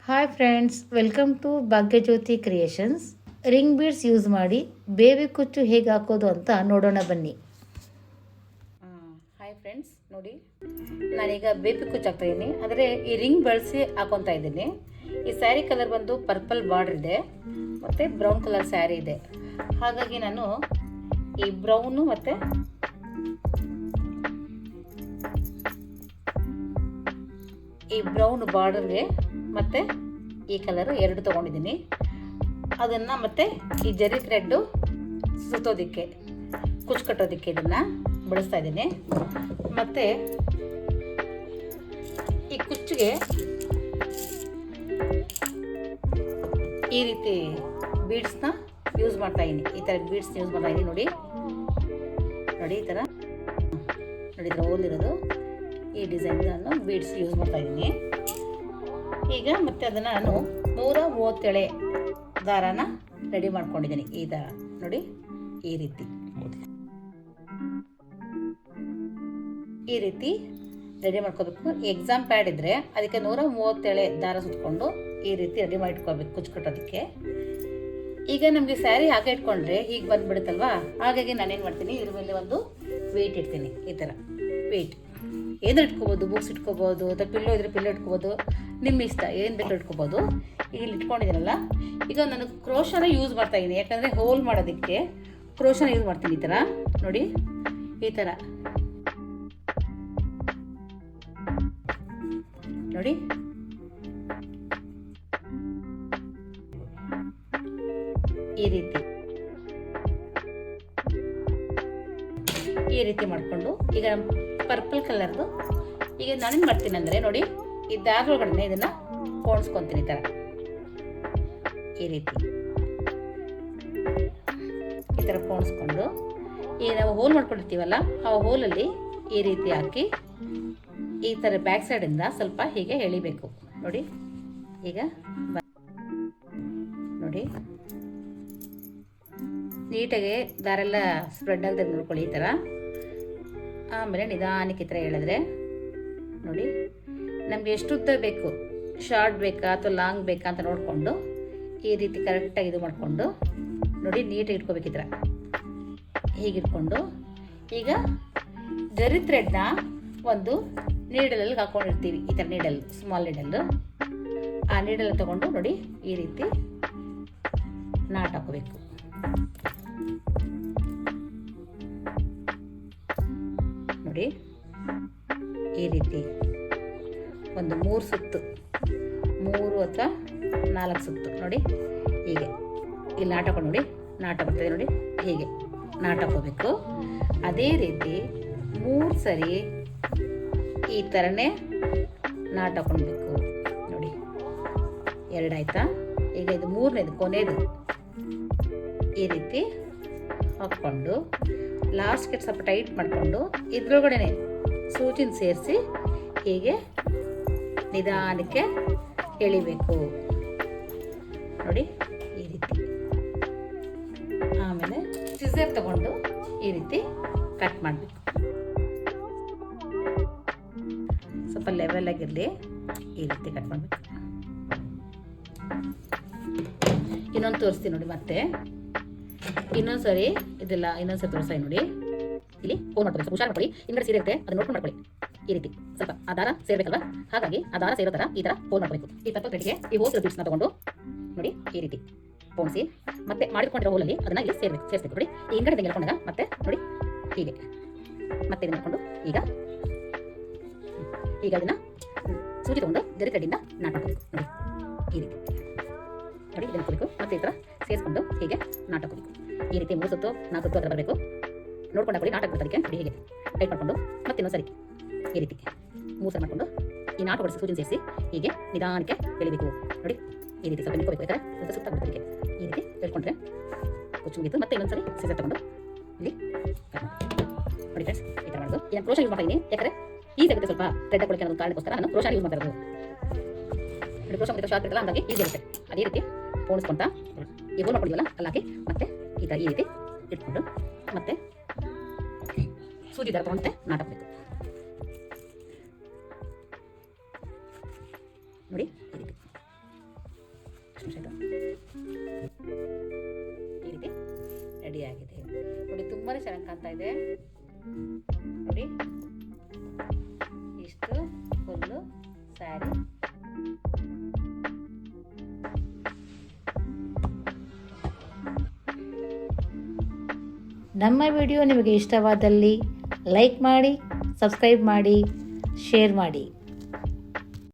Hi friends, welcome to Bhagyajyothi creations. Ring beads use ಮಾಡಿ baby ಕುಚ್ಚು ಹೇಗೆ ಹಾಕೋದು ಅಂತ ನೋಡೋಣ ಬನ್ನಿ. ಹಾಯ್ ಫ್ರೆಂಡ್ಸ್, ನೋಡಿ ನಾನೀಗ ಬೇಬಿ ಕುಚ್ಚು ಹಾಕ್ತಾ ಇದ್ದೀನಿ. ಆದರೆ ಈ ರಿಂಗ್ ಬಳಸಿ ಹಾಕೊತಾ ಇದ್ದೀನಿ. ಈ ಸ್ಯಾರಿ ಕಲರ್ ಬಂದು ಪರ್ಪಲ್ ಬಾರ್ಡರ್ ಇದೆ ಮತ್ತು ಬ್ರೌನ್ ಕಲರ್ ಸ್ಯಾರಿ ಇದೆ. ಹಾಗಾಗಿ ನಾನು ಈ ಬ್ರೌನು ಮತ್ತು ಈ ಬ್ರೌನ್ ಬಾರ್ಡರ್ಗೆ ಮತ್ತು ಈ ಕಲರು ಎರಡು ತೊಗೊಂಡಿದ್ದೀನಿ. ಅದನ್ನು ಮತ್ತು ಈ ಜರಿ ಥ್ರೆಡ್ಡು ಸುತ್ತೋದಕ್ಕೆ, ಕುಚ್ಚು ಕಟ್ಟೋದಕ್ಕೆ ಇದನ್ನು ಬಳಸ್ತಾ ಇದ್ದೀನಿ. ಮತ್ತು ಈ ಕುಚ್ಚಿಗೆ ಈ ರೀತಿ ಬೀಡ್ಸ್ನ ಯೂಸ್ ಮಾಡ್ತಾ ಇದ್ದೀನಿ. ಈ ಥರ ಬೀಡ್ಸ್ನ ಯೂಸ್ ಮಾಡ್ತಾ ಇದ್ದೀನಿ. ನೋಡಿ ಈ ಥರ ಓದಿರೋದು ಈ ಡಿಸೈನ್ ನಾನು ಬೀಡ್ಸ್ ಯೂಸ್ ಮಾಡ್ತಾ ಇದ್ದೀನಿ. ಈಗ ಮತ್ತೆ ಅದನ್ನು ನಾನು 137 ದಾರಾನ ರೆಡಿ ಮಾಡ್ಕೊಂಡಿದ್ದೀನಿ. ಈ ದಾರ ನೋಡಿ, ಈ ರೀತಿ ರೆಡಿ ಮಾಡ್ಕೋಬೇಕು. ಎಕ್ಸಾಮ್ ಪ್ಯಾಡ್ ಇದ್ದರೆ ಅದಕ್ಕೆ 137 ದಾರ ಸುತ್ತಕೊಂಡು ಈ ರೀತಿ ರೆಡಿ ಮಾಡಿ ಇಟ್ಕೋಬೇಕು ಕುಚ್ಚು ಕಟ್ಟೋದಕ್ಕೆ. ಈಗ ನಮಗೆ ಸ್ಯಾರಿ ಹಾಗೆ ಇಟ್ಕೊಂಡ್ರೆ ಹೀಗೆ ಬಂದುಬಿಡುತ್ತಲ್ವಾ, ಹಾಗಾಗಿ ನಾನೇನು ಮಾಡ್ತೀನಿ, ಇದ್ರ ಮೇಲೆ ಒಂದು ವೆಯ್ಟ್ ಇಡ್ತೀನಿ. ಈ ಥರ ವೆಯ್ಟ್ ಏನಾರು ಇಟ್ಕೋಬೋದು, ಬುಕ್ಸ್ ಇಟ್ಕೋಬೋದು ಅಥವಾ ಪಿಲ್ಲೋ ಇದ್ರೆ ಪಿಲ್ಲೋ ಇಟ್ಕೋಬೋದು, ನಿಮ್ಮ ಇಷ್ಟ, ಏನು ಬೇಕಾದ್ರೂ ಇಟ್ಕೋಬೋದು. ಈಗ ಇಲ್ಲಿ ಇಟ್ಕೊಂಡಿದ್ದೀನಲ್ಲ, ಈಗ ನಾನು ಕ್ರೋಶನ ಯೂಸ್ ಮಾಡ್ತಾಯಿದ್ದೀನಿ. ಯಾಕಂದರೆ ಹೋಲ್ ಮಾಡೋದಕ್ಕೆ ಕ್ರೋಶನ ಯೂಸ್ ಮಾಡ್ತೀನಿ. ಈ ಥರ ನೋಡಿ, ಈ ಥರ ನೋಡಿ, ಈ ರೀತಿ ಮಾಡಿಕೊಂಡು ಈಗ ಪರ್ಪಲ್ ಕಲರ್ದು ಈಗ ನಾನೇನು ಮಾಡ್ತೀನಿ ಅಂದರೆ ನೋಡಿ, ಈ ದಾರದೊಳಗಡೆ ಇದನ್ನು ಪೋಣಿಸ್ಕೊತೀನಿ. ಈ ಥರ ಈ ಥರ ಪೋಣಿಸ್ಕೊಂಡು ಈಗ ನಾವು ಹೋಲ್ ಮಾಡ್ಕೊಂಡಿರ್ತೀವಲ್ಲ, ಆ ಹೋಲಲ್ಲಿ ಈ ರೀತಿ ಹಾಕಿ ಈ ಥರ ಬ್ಯಾಕ್ ಸೈಡಿಂದ ಸ್ವಲ್ಪ ಹೀಗೆ ಎಳಿಬೇಕು. ನೋಡಿ, ಈಗ ನೋಡಿ ನೀಟಾಗಿ ದಾರೆಲ್ಲ ಸ್ಪ್ರೆಡ್ ಆಗದೆ ನೋಡ್ಕೊಳ್ಳಿ. ಈ ಥರ ಆಮೇಲೆ ನಿಧಾನಕ್ಕೆ ಈ ಥರ ಹೇಳಿದ್ರೆ ನೋಡಿ, ನಮಗೆ ಎಷ್ಟು ಉದ್ದ ಬೇಕು, ಶಾರ್ಟ್ ಬೇಕಾ ಅಥವಾ ಲಾಂಗ್ ಬೇಕಾ ಅಂತ ನೋಡಿಕೊಂಡು ಈ ರೀತಿ ಕರೆಕ್ಟಾಗಿ ಇದು ಮಾಡಿಕೊಂಡು ನೋಡಿ ನೀಟಾಗಿ ಇಟ್ಕೋಬೇಕು. ಈ ಥರ ಹೀಗಿಟ್ಕೊಂಡು ಈಗ ಜರಿ ಥ್ರೆಡ್ನ ಒಂದು ನೀಡಲಲ್ಲಿ ಹಾಕ್ಕೊಂಡಿರ್ತೀವಿ. ಈ ಥರ ನೀಡಲ್, ಸ್ಮಾಲ್ ನೀಡಲ್ಲು, ಆ ನೀಡಲ್ ತೊಗೊಂಡು ನೋಡಿ ಈ ರೀತಿ ನಾಟ್ ಹಾಕೋಬೇಕು. ನೋಡಿ ಈ ರೀತಿ ಒಂದು 3 ಸುತ್ತು, 3 ಅಥವಾ 4 ಸುತ್ತು ನೋಡಿ, ಹೀಗೆ ಇಲ್ಲಿ ನಾಟ್ ಹಾಕೊಂಡು ನೋಡಿ, ನಾಟ ಬರ್ತದೆ ನೋಡಿ, ಹೀಗೆ ನಾಟ್ ಹಾಕೋಬೇಕು. ಅದೇ ರೀತಿ 3 ಸರಿ ಈ ಥರನೇ ನಾಟ್ ಹಾಕೊಳ್ಬೇಕು. ನೋಡಿ 2 ಆಯಿತಾ. ಈಗ ಇದು 3ನೇದು ಕೊನೆಯದು ಈ ರೀತಿ ಹಾಕ್ಕೊಂಡು ಲಾಸ್ಟ್ಗೆ ಸ್ವಲ್ಪ ಟೈಟ್ ಮಾಡಿಕೊಂಡು ಇದ್ರೊಳಗಡೆ ಸೂಜಿನ ಸೇರಿಸಿ ಹೀಗೆ ನಿಧಾನಕ್ಕೆ ಎಳಿಬೇಕು. ನೋಡಿ ಈ ರೀತಿ. ಆಮೇಲೆ ಸಿಸರ್ ತಗೊಂಡು ಈ ರೀತಿ ಕಟ್ ಮಾಡಬೇಕು. ಸ್ವಲ್ಪ ಲೆವೆಲ್ ಆಗಿರಲಿ, ಈ ರೀತಿ ಕಟ್ ಮಾಡಬೇಕು. ಇನ್ನೊಂದು ತೋರಿಸ್ತೀನಿ ನೋಡಿ, ಮತ್ತೆ ಇನ್ನೊಂದು ಸರಿ ಇದೆಲ್ಲ ಇನ್ನೊಂದು ಸರಿ ತೋರಿಸ್ತಾ ನೋಡಿ. ಇಲ್ಲಿ ಹೋಲ್ ಮಾಡ್ಕೊಳ್ಳಿ, ಸ್ವಲ್ಪ ಹುಷಾರು ಮಾಡ್ಕೊಳ್ಳಿ. ಹಿಂಗಡೆ ಸೀರೆ ಇರುತ್ತೆ, ಅದನ್ನ ನೋಡ್ಕೊಂಡು ಮಾಡ್ಕೊಳ್ಳಿ. ಈ ರೀತಿ ಸ್ವಲ್ಪ ಆ ದಾರ ಸೇರ್ಬೇಕಲ್ವಾ, ಹಾಗಾಗಿ ಆ ದಾರ ಸೇರೋ ಥರ ಈ ಥರ ಹೋಲ್ ಮಾಡ್ಬೇಕು. ಈ ಪರ್ಪಲ್ ಥ್ರೆಡ್ಗೆ ಈ ಹೋಲ್ ಬೀಡ್ಸ್ನ ತಗೊಂಡು ನೋಡಿ ಈ ರೀತಿ ಪೋಣಿಸಿ ಮತ್ತೆ ಮಾಡಿಕೊಂಡಿರೋ ಹೋಲಲ್ಲಿ ಅದನ್ನ ಇಲ್ಲಿ ಸೇರಿಸ್ಬೇಕು. ನೋಡಿ ಈ ಹಿಂಗಡೆ ತೆಗೆ ಹೇಳ್ಕೊಂಡಾಗ ಮತ್ತೆ ನೋಡಿ ಹೀಗೆ ಮತ್ತೆ ಇದನ್ನ ಹಾಕೊಂಡು ಈಗ ಅದನ್ನ ಸೂಜಿ ತಗೊಂಡು ಜರಿ ಥ್ರೆಡ್ಡಿಂದ ನಾಟ್ ಹಾಕಬೇಕು. ನೋಡಿ ಈ ರೀತಿ ನೋಡಿ, ಇದನ್ನು ಹಾಕಬೇಕು. ಮತ್ತೆ ಈ ಥರ ಸೇರಿಸ್ಕೊಂಡು ಹೀಗೆ ನಾಟ್ ಹಾಕಬೇಕು. ಈ ರೀತಿ 3 ಸುತ್ತು 4 ಸುತ್ತು ಅದರ ಬರಬೇಕು. ನೋಡ್ಕೊಂಡು ಹಾಕೊಳ್ಳಿ, ನಾಟ್ ಹಾಕ್ಬಿಡ್ತಾರೆ. ನೋಡಿ ಹೀಗೆ ಟೈಟ್ ಮಾಡಿಕೊಂಡು ಮತ್ತೆ ಇನ್ನೊಂದ್ಸರಿ ಈ ರೀತಿ 3 ಸರಿ ಮಾಡಿಕೊಂಡು ಈ ನಾಟ್ ಹೊಡಿಸಿ ಸೂಜಿನ ಸೇರಿಸಿ ಹೀಗೆ ನಿಧಾನಕ್ಕೆ ಎಳಿಬೇಕು. ನೋಡಿ ಈ ರೀತಿ ಸ್ವಲ್ಪ ನಿಂತ್ಕೋಬೇಕು. ಯಾಕಂದರೆ ಸ್ವಲ್ಪ ಸುತ್ತಾಗ್ಬಿಡ್ತಾರೆ. ಈ ರೀತಿ ಹೇಳ್ಕೊಂಡ್ರೆ ಕುಚ್ಚು ಮುಗಿತು. ಮತ್ತೆ ಇನ್ನೊಂದ್ಸರಿ ಸೀಸರ್ ತಗೊಂಡು ಇಲ್ಲಿ ನೋಡಿ ಫ್ರೆಂಡ್ಸ್, ಈ ಥರ ಮಾಡೋದು. ನಾನು ಕ್ರೋಶ ಯೂಸ್ ಮಾಡ್ತಾ ಇದ್ದೀನಿ, ಯಾಕಂದರೆ ಈಸಿ ಆಗುತ್ತೆ. ಸ್ವಲ್ಪ ಥ್ರೆಡ್ ಹಾಕೊಳ್ಳೋಕೆ ಅನ್ನೋದು ಕಾರಣಕ್ಕೋಸ್ಕರ ನಾನು ಕ್ರೋಶ ಯೂಸ್ ಮಾಡ್ತಾ ಇರೋದು. ನೋಡಿ ಕ್ರೋಶ ಮುಗಿದ ಶಾರ್ಟ್ ಇರ್ತಲ್ಲ, ಹಾಗಾಗಿ ಈಸಿ ಆಗುತ್ತೆ. ಅದೇ ರೀತಿ ಪೋಣಿಸ್ಕೊಂತ ಈ ಹೋಲ್ ಮಾಡ್ಕೊಂಡಿವಲ್ಲ ಅಲ್ಲಾಕಿ ಮತ್ತೆ ಈ ಥರ ಈ ರೀತಿ ಇಟ್ಕೊಂಡು ಮತ್ತೆ ಸೂಜಿ ದಾರ ತಗೊಂಡು ನಾಟ್ ಹಾಕಬೇಕು. ನೋಡಿ ಈ ರೀತಿ ಈ ರೀತಿ ರೆಡಿಯಾಗಿದೆ ನೋಡಿ, ತುಂಬಾ ಚೆನ್ನಾಗಿ ಕಾಣ್ತಾ ಇದೆ ನೋಡಿ. ಇಷ್ಟು ಫುಲ್ಲು ಸ್ಯಾರಿ. ನಮ್ಮ ವಿಡಿಯೋ ನಿಮಗೆ ಇಷ್ಟವಾದಲ್ಲಿ ಲೈಕ್ ಮಾಡಿ, ಸಬ್ಸ್ಕ್ರೈಬ್ ಮಾಡಿ, ಶೇರ್ ಮಾಡಿ.